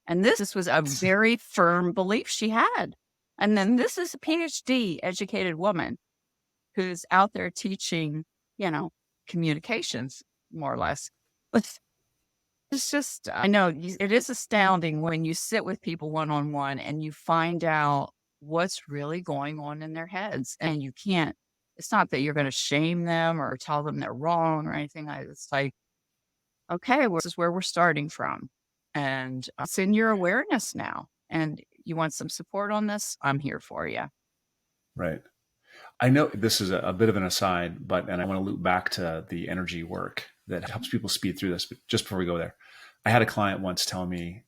And this was a very firm belief she had. And then this is a PhD educated woman who's out there teaching, communications, more or less. But it's just, I know it is astounding when you sit with people one-on-one and you find out what's really going on in their heads. And it's not that you're going to shame them or tell them they're wrong or anything. It's like, okay, well, this is where we're starting from. And it's in your awareness now. And you want some support on this? I'm here for you. Right. I know this is a bit of an aside, and I want to loop back to the energy work that helps people speed through this. But just before we go there, I had a client once tell me,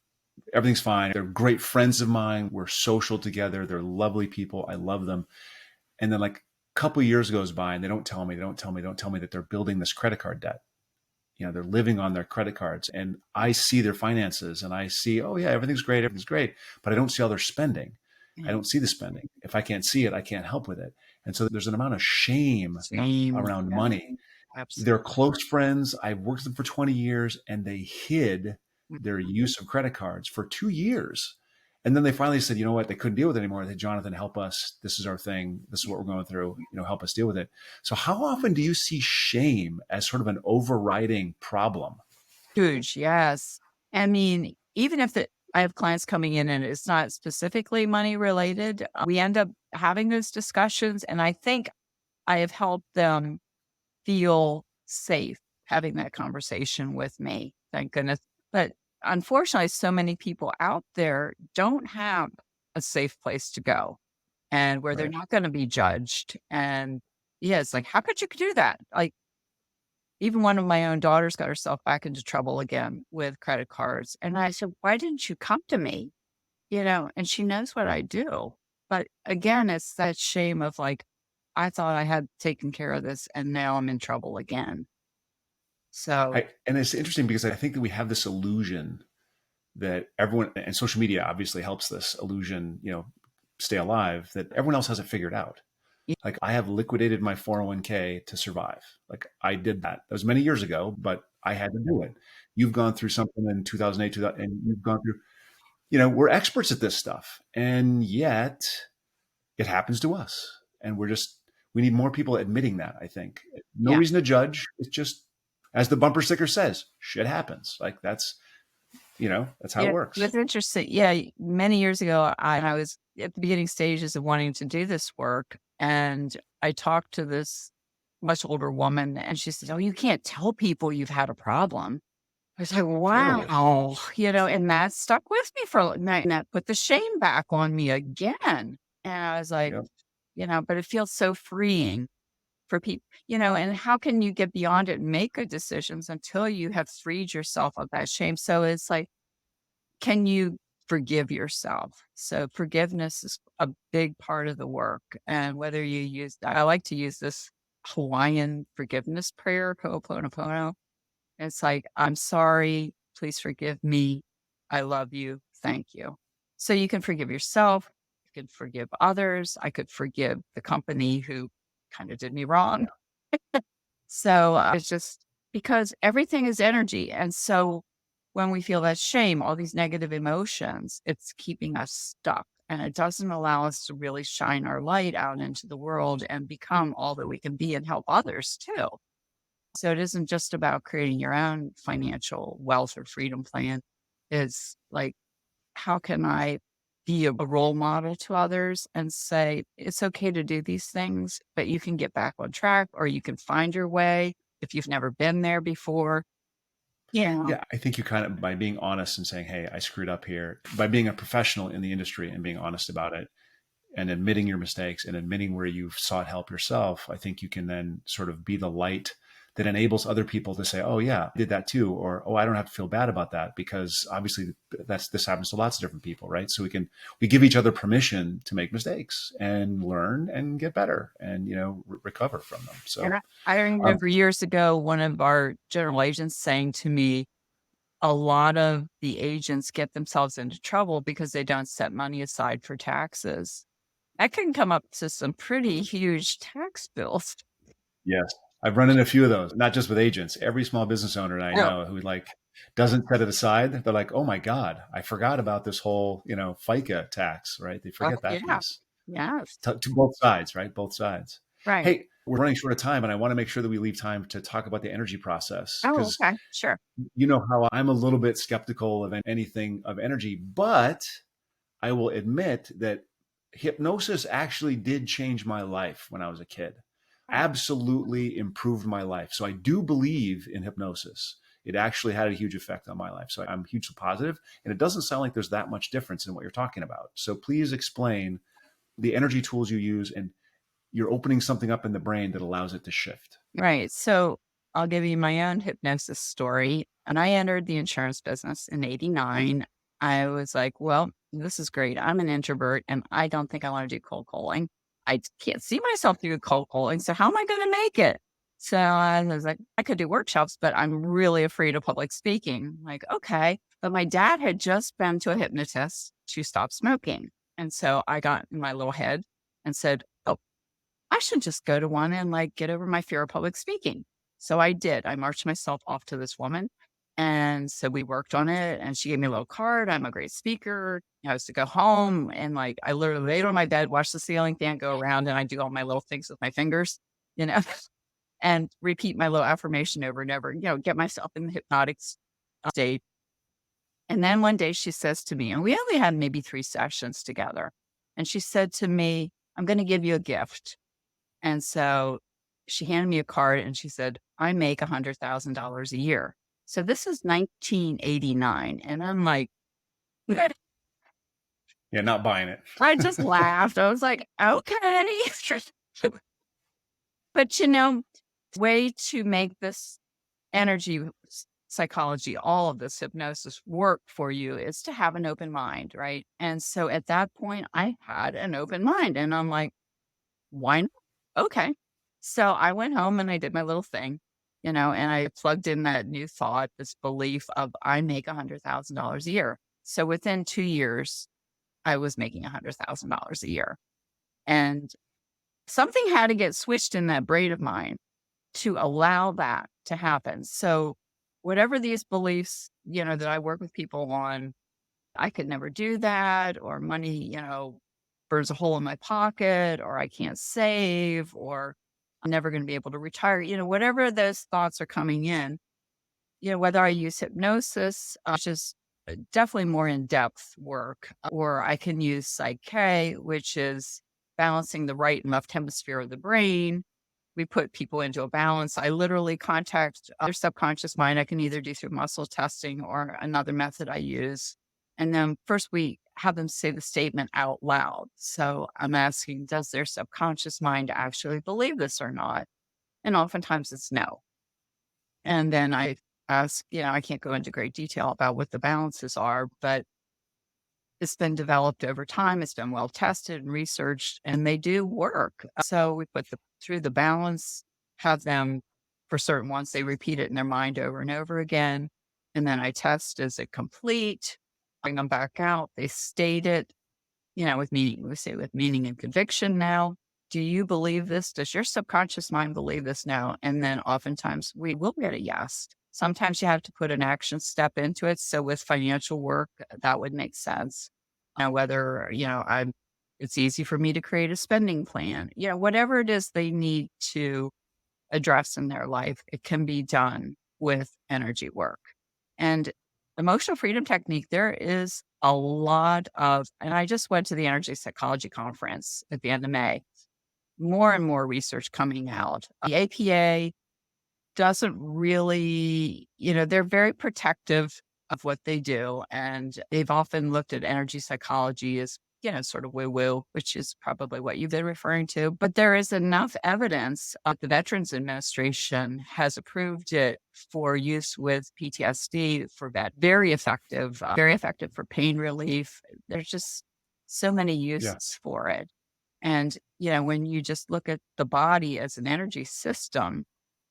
everything's fine. They're great friends of mine. We're social together. They're lovely people. I love them. And then like a couple of years goes by and they don't tell me that they're building this credit card debt. They're living on their credit cards, and I see their finances and I see, oh yeah, everything's great. But I don't see all their spending. I don't see the spending. If I can't see it, I can't help with it. And so there's an amount of shame around money. Absolutely. They're close friends. I've worked with them for 20 years, and they hid their use of credit cards for 2 years. And then they finally said, you know what, they couldn't deal with it anymore. They said, Jonathan, help us. This is our thing. This is what we're going through. Help us deal with it. So how often do you see shame as sort of an overriding problem? Huge. Yes. I mean, even if I have clients coming in and it's not specifically money related, we end up having those discussions. And I think I have helped them feel safe having that conversation with me. Thank goodness. But unfortunately, so many people out there don't have a safe place to go and where they're Right. not going to be judged. And yeah, it's like, how could you do that? Like, even one of my own daughters got herself back into trouble again with credit cards. And I said, why didn't you come to me? And she knows what I do. But again, it's that shame of like, I thought I had taken care of this and now I'm in trouble again. So, And it's interesting because I think that we have this illusion that everyone, and social media obviously helps this illusion, stay alive, that everyone else has it figured out. Yeah. Like, I have liquidated my 401k to survive. Like, I did that. That was many years ago, but I had to do it. You've gone through something in 2008, 2000, and you've gone through, we're experts at this stuff. And yet it happens to us. And we need more people admitting that, I think. No Yeah. reason to judge. It's just, as the bumper sticker says, shit happens. Like, that's how it works. It's interesting. Yeah. Many years ago, I was at the beginning stages of wanting to do this work. And I talked to this much older woman and she said, "Oh, you can't tell people you've had a problem." I was like, Totally. wow, and that stuck with me and that put the shame back on me again. And I was like, Yep. but it feels so freeing for people, and how can you get beyond it and make good decisions until you have freed yourself of that shame? So it's like, can you forgive yourself? So forgiveness is a big part of the work. And whether I like to use this Hawaiian forgiveness prayer, Ho'oponopono. It's like, "I'm sorry, please forgive me. I love you. Thank you." So you can forgive yourself. You can forgive others. I could forgive the company who kind of did me wrong. So it's just because everything is energy. And so when we feel that shame, all these negative emotions, it's keeping us stuck and it doesn't allow us to really shine our light out into the world and become all that we can be and help others too. So it isn't just about creating your own financial wealth or freedom plan. It's like, how can I be a role model to others and say, it's okay to do these things, but you can get back on track or you can find your way if you've never been there before. Yeah. Yeah, I think you kind of, by being honest and saying, "Hey, I screwed up here," by being a professional in the industry and being honest about it and admitting your mistakes and admitting where you've sought help yourself, I think you can then sort of be the light that enables other people to say, "Oh yeah, I did that too," or, "Oh, I don't have to feel bad about that," because obviously this happens to lots of different people, right? So we give each other permission to make mistakes and learn and get better and recover from them. So And I remember years ago, one of our general agents saying to me, a lot of the agents get themselves into trouble because they don't set money aside for taxes. That can come up to some pretty huge tax bills. yes, I've run into a few of those, not just with agents. Every small business owner I Oh, know who doesn't set it aside. They're like, "Oh my God, I forgot about this whole, FICA tax," right? They forget that yeah. piece. Yes. To both sides, right? Both sides. Right. Hey, we're running short of time, and I want to make sure that we leave time to talk about the energy process, Oh, because okay. Sure. you know how I'm a little bit skeptical of anything of energy, but I will admit that hypnosis actually did change my life when I was a kid. Absolutely improved my life. So I do believe in hypnosis. It actually had a huge effect on my life. So I'm hugely positive, and it doesn't sound like there's that much difference in what you're talking about. So please explain the energy tools you use, and you're opening something up in the brain that allows it to shift. Right. So I'll give you my own hypnosis story. And I entered the insurance business in 89. I was like, well, this is great. I'm an introvert and I don't think I want to do cold calling. I can't see myself doing cold calling. So how am I going to make it? So I was like, I could do workshops, but I'm really afraid of public speaking. Like, okay. But my dad had just been to a hypnotist to stop smoking. And so I got in my little head and said, oh, I should just go to one and get over my fear of public speaking. So I did. I marched myself off to this woman. And so we worked on it and she gave me a little card. I'm a great speaker. I was to go home and I literally laid on my bed, watch the ceiling fan go around and I do all my little things with my fingers, you know, and repeat my little affirmation over and over, get myself in the hypnotic state. And then one day she says to me, and we only had maybe 3 sessions together. And she said to me, I'm going to give you a gift. And so she handed me a card and she said, I make $100,000 a year. So this is 1989. And I'm like, Yeah, not buying it. I just laughed. I was like, okay. But way to make this energy psychology, all of this hypnosis work for you is to have an open mind, right? And so at that point, I had an open mind and I'm like, why not? Okay. So I went home and I did my little thing, and I plugged in that new thought, this belief of I make $100,000 a year. So within 2 years, I was making $100,000 a year. And something had to get switched in that brain of mine to allow that to happen. So whatever these beliefs, that I work with people on, I could never do that, or money, burns a hole in my pocket, or I can't save, or I'm never going to be able to retire, whatever those thoughts are coming in, whether I use hypnosis, which is definitely more in-depth work, or I can use Psych, which is balancing the right and left hemisphere of the brain. We put people into a balance. I literally contact their subconscious mind. I can either do through muscle testing or another method I use. And then first we have them say the statement out loud. So I'm asking, does their subconscious mind actually believe this or not? And oftentimes it's no. And then I ask, I can't go into great detail about what the balances are, but it's been developed over time. It's been well tested and researched, and they do work. So we put through the balance, have them, for certain ones, they repeat it in their mind over and over again. And then I test, is it complete? Bring them back out. They state it, with meaning. We say with meaning and conviction now. Do you believe this? Does your subconscious mind believe this now? And then oftentimes we will get a yes. Sometimes you have to put an action step into it. So with financial work, that would make sense. Whether, it's easy for me to create a spending plan, whatever it is they need to address in their life, it can be done with energy work. And emotional freedom technique, there is a lot of, and I just went to the energy psychology conference at the end of May, more and more research coming out. The APA doesn't really, they're very protective of what they do. And they've often looked at energy psychology as, sort of woo-woo, which is probably what you've been referring to. But there is enough evidence. The Veterans Administration has approved it for use with PTSD for that. Very effective for pain relief. There's just so many uses for it. And, when you just look at the body as an energy system,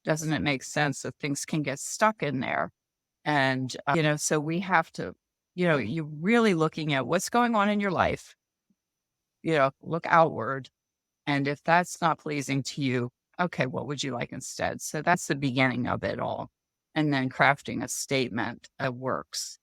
doesn't it make sense that things can get stuck in there? And, so we have to, you're really looking at what's going on in your life, look outward. And if that's not pleasing to you, okay, what would you like instead? So that's the beginning of it all. And then crafting a statement that works.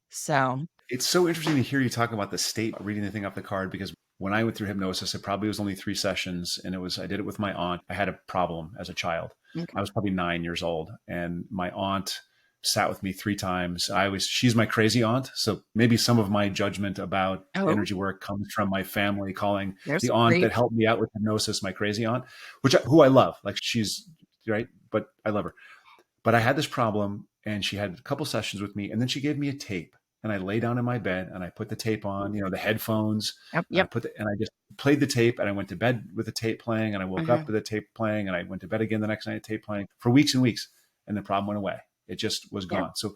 So it's so interesting to hear you talk about the state, reading the thing off the card, because when I went through hypnosis, it probably was only 3 sessions, and I did it with my aunt. I had a problem as a child. Okay. I was probably 9 years old, and my aunt sat with me 3 times. She's my crazy aunt. So maybe some of my judgment about energy work comes from my family calling the aunt that helped me out with hypnosis my crazy aunt, who I love. Like, she's right, but I love her. But I had this problem, and she had a couple sessions with me, and then she gave me a tape. And I lay down in my bed and I put the tape on, the headphones. Yep. And I just played the tape, and I went to bed with the tape playing, and I woke up with the tape playing, and I went to bed again the next night, tape playing for weeks and weeks. And the problem went away. It just was gone. So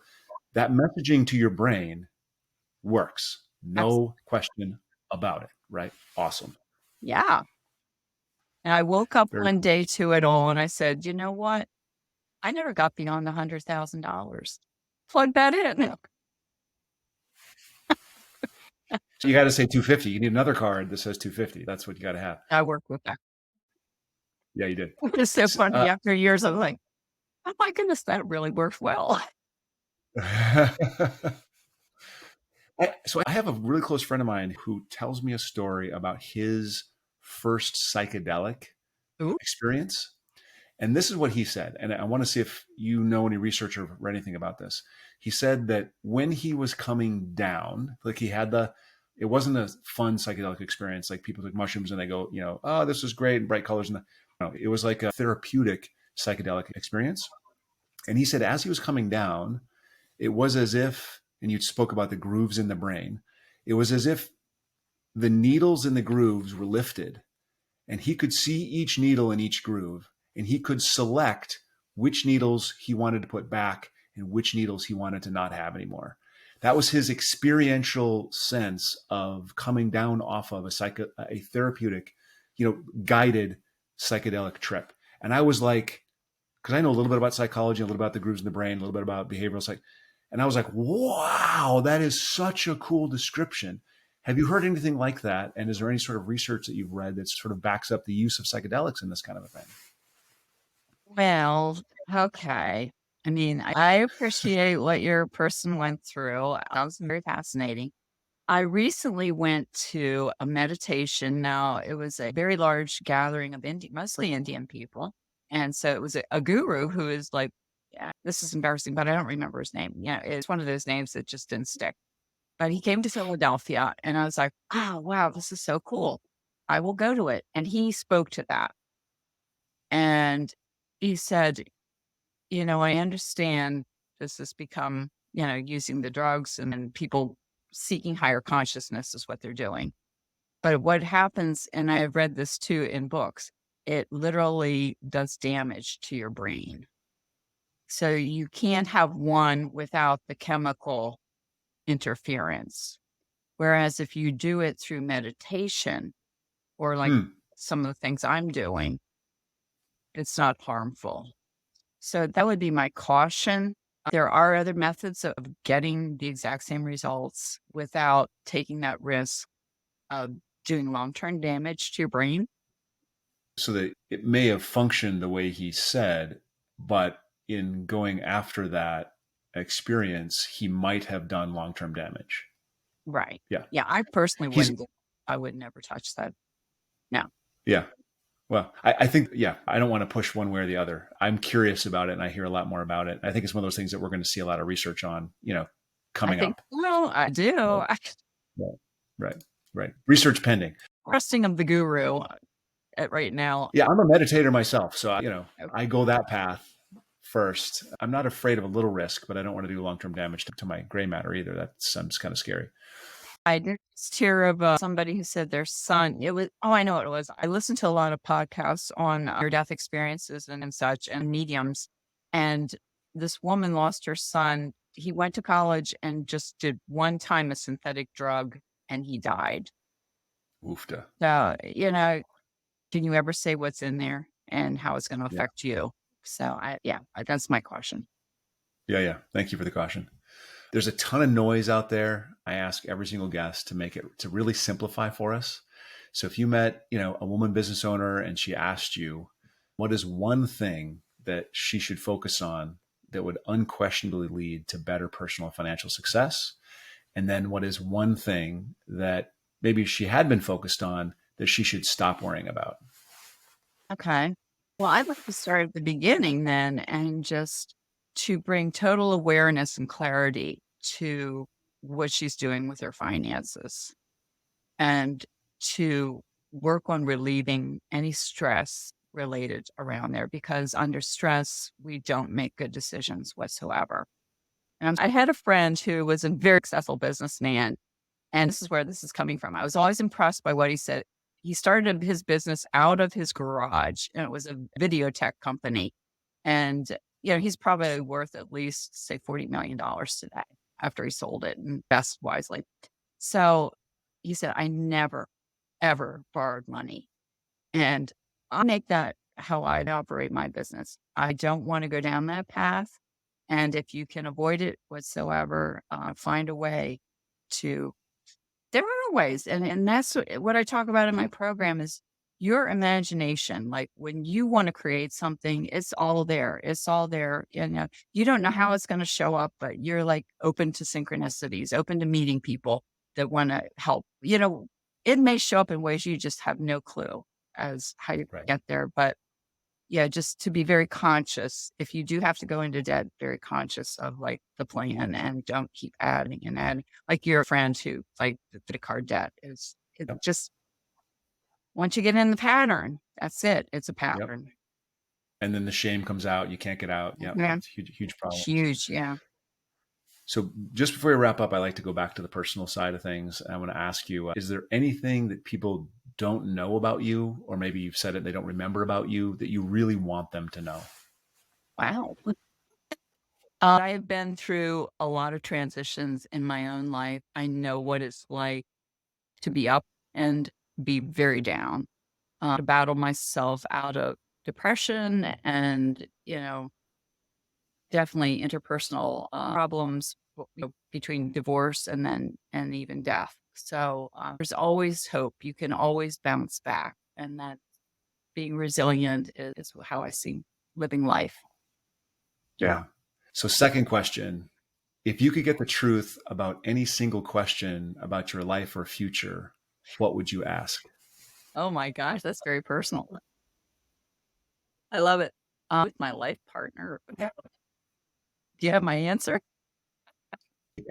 that messaging to your brain works. No question about it. Right? Awesome. Yeah. And I woke up one day to it all, and I said, you know what? I never got beyond the $100,000. Plug that in. So you got to say 250. You need another card that says 250. That's what you got to have. I work with that. Yeah, you did. It's so funny. After years, I'm like, oh my goodness, that really works well. So I have a really close friend of mine who tells me a story about his first psychedelic experience. And this is what he said. And I want to see if you know any research or read anything about this. He said that when he was coming down, like it wasn't a fun psychedelic experience. Like people took mushrooms and they go, oh, this is great, and bright colors. No, it was like a therapeutic psychedelic experience. And he said, as he was coming down, it was as if, and you spoke about the grooves in the brain, it was as if the needles in the grooves were lifted, and he could see each needle in each groove, and he could select which needles he wanted to put back and which needles he wanted to not have anymore. That was his experiential sense of coming down off of a therapeutic, guided psychedelic trip. And I was like, because I know a little bit about psychology, a little bit about the grooves in the brain, a little bit about behavioral psych. And I was like, wow, that is such a cool description. Have you heard anything like that? And is there any sort of research that you've read that sort of backs up the use of psychedelics in this kind of a thing? Well, okay. I mean, I appreciate what your person went through. Sounds very fascinating. I recently went to a meditation. Now, it was a very large gathering of mostly Indian people. And so it was a guru who is like, yeah, this is embarrassing, but I don't remember his name. Yeah, it's one of those names that just didn't stick. But he came to Philadelphia and I was like, oh, wow, this is so cool. I will go to it. And he spoke to that. And he said, I understand this has become, using the drugs and then people seeking higher consciousness is what they're doing. But what happens, and I've read this too in books, it literally does damage to your brain. So you can't have one without the chemical interference. Whereas if you do it through meditation or like Hmm. some of the things I'm doing, it's not harmful. So that would be my caution. There are other methods of getting the exact same results without taking that risk of doing long-term damage to your brain. So that it may have functioned the way he said, but in going after that experience, he might have done long-term damage. Right. Yeah. Yeah, I personally He's, wouldn't. I would never touch that. No. yeah. Well, I think, yeah, I don't want to push one way or the other. I'm curious about it and I hear a lot more about it. I think it's one of those things that we're going to see a lot of research on, I coming think, up. well, I do. Right. Right. Right. Research pending. Trusting of the guru right now. Yeah. I'm a meditator myself. So, Okay. I go that path first. I'm not afraid of a little risk, but I don't want to do long-term damage to my gray matter either. That sounds kind of scary. I did just hear of somebody who said their son, I know what it was. I listened to a lot of podcasts on near-death experiences and such and mediums. And this woman lost her son. He went to college and just did one time a synthetic drug and he died. Oofta. So, can you ever say what's in there and how it's going to Yeah. affect you? So, that's my caution. Yeah. Yeah. Thank you for the caution. There's a ton of noise out there. I ask every single guest to really simplify for us. So if you met, a woman business owner and she asked you, what is one thing that she should focus on that would unquestionably lead to better personal and financial success? And then what is one thing that maybe she had been focused on that she should stop worrying about? Okay. Well, I'd like to start at the beginning then and just to bring total awareness and clarity to what she's doing with her finances and to work on relieving any stress related around there because under stress, we don't make good decisions whatsoever. And I had a friend who was a very successful businessman, and this is where this is coming from. I was always impressed by what he said. He started his business out of his garage, and it was a video tech company. And, he's probably worth at least, say, $40 million today after he sold it and invest wisely. So he said, I never, ever borrowed money. And I make that how I'd operate my business. I don't want to go down that path. And if you can avoid it whatsoever, find a way to there are ways, and that's what I talk about in my program is your imagination. Like, when you wanna create something, it's all there. It's all there, you don't know how it's gonna show up, but you're, like, open to synchronicities, open to meeting people that wanna help. It may show up in ways you just have no clue as how you Right. get there, but yeah, just to be very conscious. If you do have to go into debt, very conscious of like the plan and don't keep adding and adding. Like your friend who like the credit card debt it Yep. just once you get in the pattern, that's it. It's a Yep. pattern. And then the shame comes out. You can't get out. Yeah. Yeah. It's huge, huge problem. Huge. Yeah. So just before we wrap up, I like to go back to the personal side of things. I want to ask you, is there anything that people don't know about you, or maybe you've said it, they don't remember about you that you really want them to know? Wow. I have been through a lot of transitions in my own life. I know what it's like to be up and be very down, to battle myself out of depression and, definitely interpersonal problems between divorce and even death. So there's always hope. You can always bounce back, and that being resilient is how I see living life. Yeah. So second question, if you could get the truth about any single question about your life or future, what would you ask? Oh my gosh, that's very personal. I love it. With my life partner. Do you have my answer?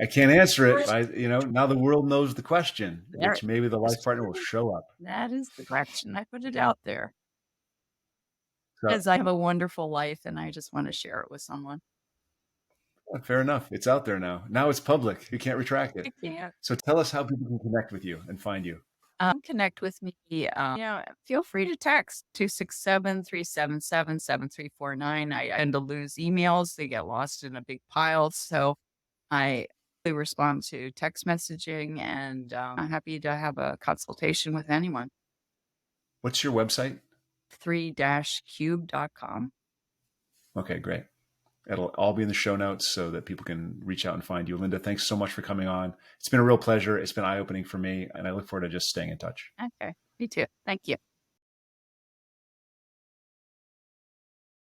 I can't answer it. Now the world knows the question, There, which maybe the life partner will show up. that is the question. I put it out there So because I have a wonderful life and I just want to share it with someone. fair enough. It's out there now. Now it's public. You can't retract it. I can't. So tell us how people can connect with you and find you. Connect with me. Feel free to text 267-377-7349. I tend to lose emails. They get lost in a big pile. So I respond to text messaging, and I'm happy to have a consultation with anyone. What's your website? 3-cube.com. Okay, great. It'll all be in the show notes so that people can reach out and find you. Linda, thanks so much for coming on. It's been a real pleasure. It's been eye-opening for me, and I look forward to just staying in touch. Okay. Me too. Thank you.